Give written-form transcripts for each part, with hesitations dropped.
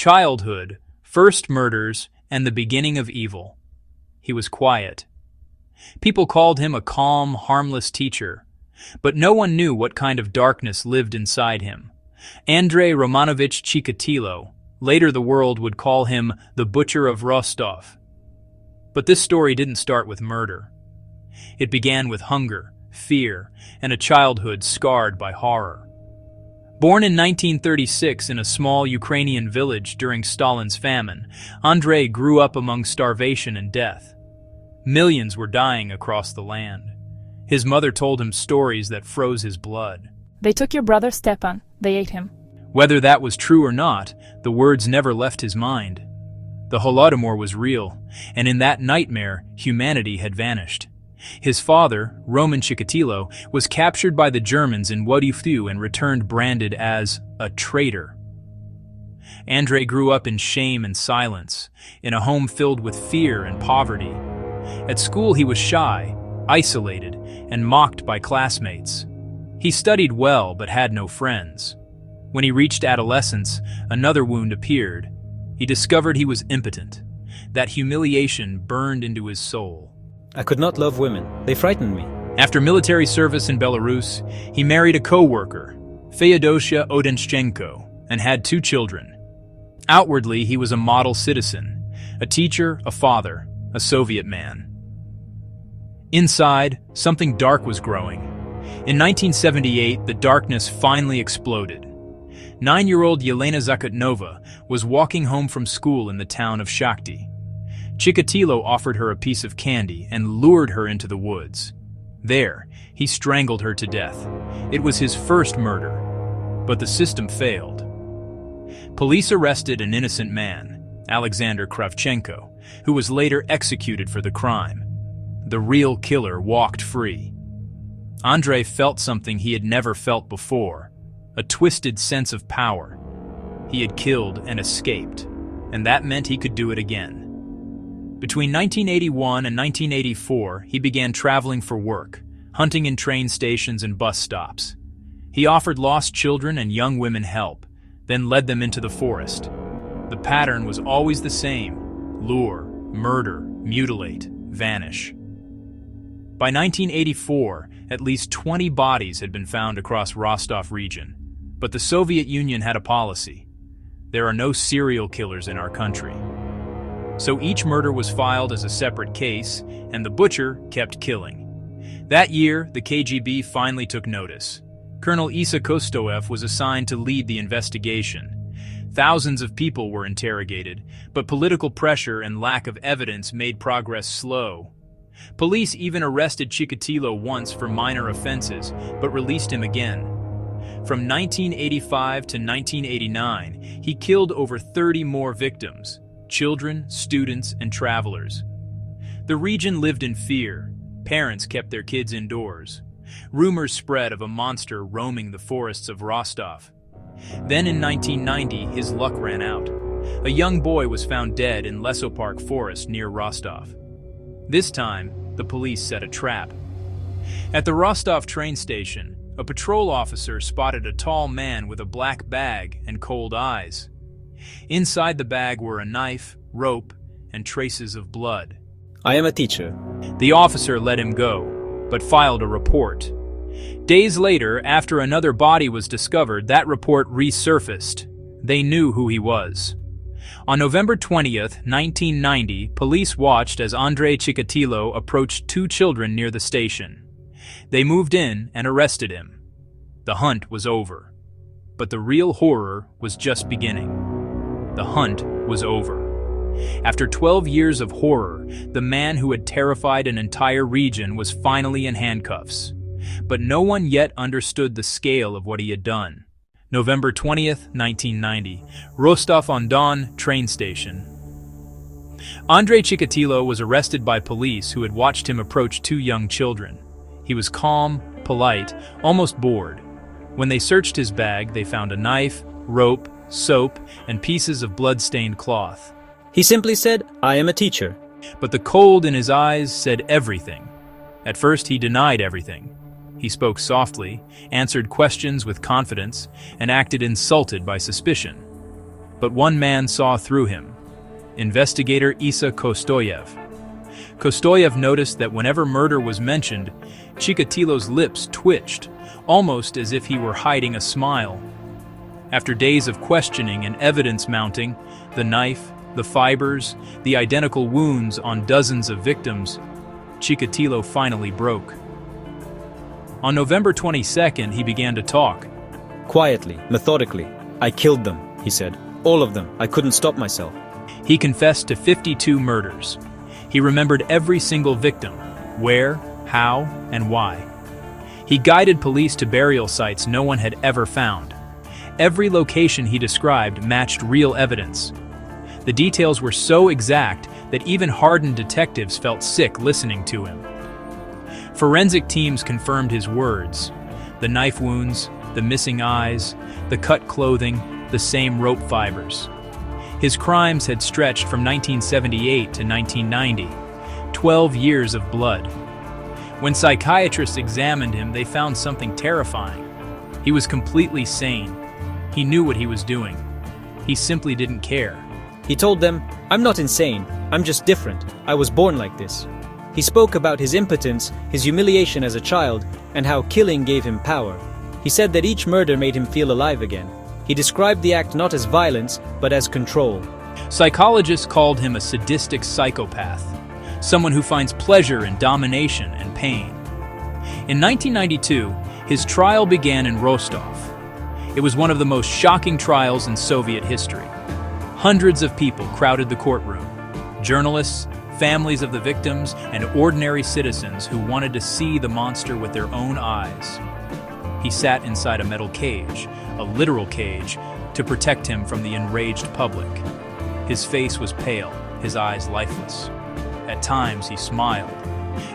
Childhood, first murders, and the beginning of evil. He was quiet. People called him a calm, harmless teacher, but no one knew what kind of darkness lived inside him. Andrei Romanovich Chikatilo, later the world would call him the Butcher of Rostov. But this story didn't start with murder. It began with hunger, fear, and a childhood scarred by horror. Born in 1936 in a small Ukrainian village during Stalin's famine, Andrei grew up among starvation and death. Millions were dying across the land. His mother told him stories that froze his blood. They took your brother Stepan. They ate him. Whether that was true or not, the words never left his mind. The Holodomor was real, and in that nightmare, humanity had vanished. His father, Roman Chikatilo, was captured by the Germans in Wodifu and returned branded as a traitor. Andrei grew up in shame and silence, in a home filled with fear and poverty. At school he was shy, isolated, and mocked by classmates. He studied well but had no friends. When he reached adolescence, another wound appeared. He discovered he was impotent. That humiliation burned into his soul. I could not love women. They frightened me. After military service in Belarus, he married a co-worker, Feodosia Odenschenko, and had 2 children. Outwardly, he was a model citizen, a teacher, a father, a Soviet man. Inside, something dark was growing. In 1978, the darkness finally exploded. 9-year-old Yelena Zakotnova was walking home from school in the town of Shakhty. Chikatilo offered her a piece of candy and lured her into the woods. There, he strangled her to death. It was his first murder, but the system failed. Police arrested an innocent man, Alexander Kravchenko, who was later executed for the crime. The real killer walked free. Andrei felt something he had never felt before, a twisted sense of power. He had killed and escaped, and that meant he could do it again. Between 1981 and 1984, he began traveling for work, hunting in train stations and bus stops. He offered lost children and young women help, then led them into the forest. The pattern was always the same: lure, murder, mutilate, vanish. By 1984, at least 20 bodies had been found across Rostov region, but the Soviet Union had a policy. There are no serial killers in our country. So each murder was filed as a separate case, and the butcher kept killing. That year, the KGB finally took notice. Colonel Isa Kostoev was assigned to lead the investigation. Thousands of people were interrogated, but political pressure and lack of evidence made progress slow. Police even arrested Chikatilo once for minor offenses, but released him again. From 1985 to 1989, he killed over 30 more victims: children, students, and travelers. The region lived in fear. Parents kept their kids indoors. Rumors spread of a monster roaming the forests of Rostov. Then in 1990, his luck ran out. A young boy was found dead in Lesopark Forest near Rostov. This time, the police set a trap. At the Rostov train station, a patrol officer spotted a tall man with a black bag and cold eyes. Inside the bag were a knife, rope, and traces of blood. I am a teacher. The officer let him go, but filed a report. Days later, after another body was discovered, that report resurfaced. They knew who he was. On November 20th, 1990, police watched as Andrei Chikatilo approached 2 children near the station. They moved in and arrested him. The hunt was over. But the real horror was just beginning. The hunt was over. After 12 years of horror, the man who had terrified an entire region was finally in handcuffs. But no one yet understood the scale of what he had done. November 20th, 1990, Rostov-on-Don train station. Andrei Chikatilo was arrested by police who had watched him approach 2 young children. He was calm, polite, almost bored. When they searched his bag, they found a knife, rope, soap, and pieces of blood-stained cloth. He simply said, I am a teacher. But the cold in his eyes said everything. At first, he denied everything. He spoke softly, answered questions with confidence, and acted insulted by suspicion. But one man saw through him: investigator Isa Kostoyev. Kostoyev noticed that whenever murder was mentioned, Chikatilo's lips twitched, almost as if he were hiding a smile. After days of questioning and evidence mounting, the knife, the fibers, the identical wounds on dozens of victims, Chikatilo finally broke. On November 22nd, he began to talk. Quietly, methodically. I killed them, he said. All of them. I couldn't stop myself. He confessed to 52 murders. He remembered every single victim, where, how, and why. He guided police to burial sites no one had ever found. Every location he described matched real evidence. The details were so exact that even hardened detectives felt sick listening to him. Forensic teams confirmed his words: the knife wounds, the missing eyes, the cut clothing, the same rope fibers. His crimes had stretched from 1978 to 1990, 12 years of blood. When psychiatrists examined him, they found something terrifying. He was completely sane. He knew what he was doing. He simply didn't care. He told them, I'm not insane, I'm just different. I was born like this. He spoke about his impotence, his humiliation as a child, and how killing gave him power. He said that each murder made him feel alive again. He described the act not as violence, but as control. Psychologists called him a sadistic psychopath, someone who finds pleasure in domination and pain. In 1992, his trial began in Rostov. It was one of the most shocking trials in Soviet history. Hundreds of people crowded the courtroom: journalists, families of the victims, and ordinary citizens who wanted to see the monster with their own eyes. He sat inside a metal cage, a literal cage, to protect him from the enraged public. His face was pale, his eyes lifeless. At times he smiled.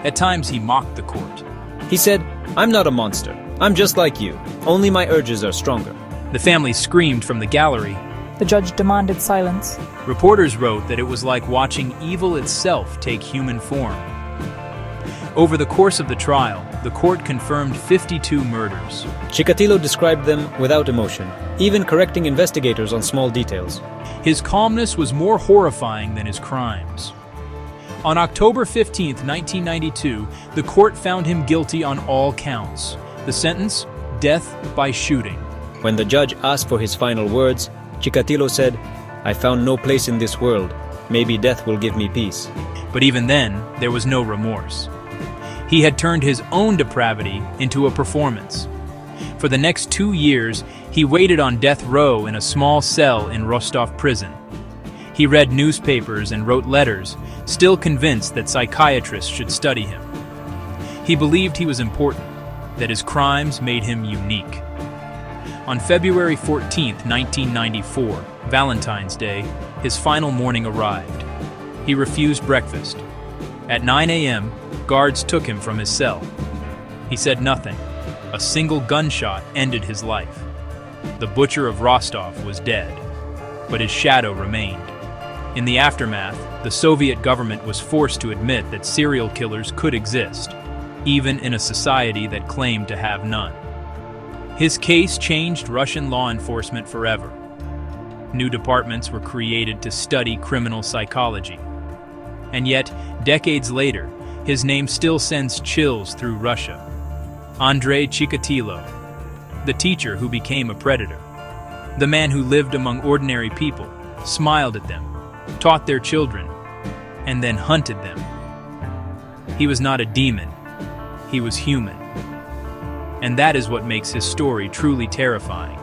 At times he mocked the court. He said, I'm not a monster. I'm just like you. Only my urges are stronger. The family screamed from the gallery. The judge demanded silence. Reporters wrote that it was like watching evil itself take human form. Over the course of the trial, the court confirmed 52 murders. Chikatilo described them without emotion, even correcting investigators on small details. His calmness was more horrifying than his crimes. On October 15, 1992, the court found him guilty on all counts. The sentence: death by shooting. When the judge asked for his final words, Chikatilo said, I found no place in this world. Maybe death will give me peace. But even then, there was no remorse. He had turned his own depravity into a performance. For the next 2 years, he waited on death row in a small cell in Rostov prison. He read newspapers and wrote letters, still convinced that psychiatrists should study him. He believed he was important, that his crimes made him unique. On February 14, 1994, Valentine's Day, his final morning arrived. He refused breakfast. At 9 a.m., guards took him from his cell. He said nothing. A single gunshot ended his life. The butcher of Rostov was dead, but his shadow remained. In the aftermath, the Soviet government was forced to admit that serial killers could exist, even in a society that claimed to have none. His case changed Russian law enforcement forever. New departments were created to study criminal psychology. And yet, decades later, his name still sends chills through Russia. Andrei Chikatilo, the teacher who became a predator. The man who lived among ordinary people, smiled at them, taught their children, and then hunted them. He was not a demon. He was human. And that is what makes his story truly terrifying.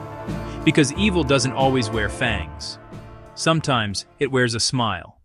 Because evil doesn't always wear fangs. Sometimes it wears a smile.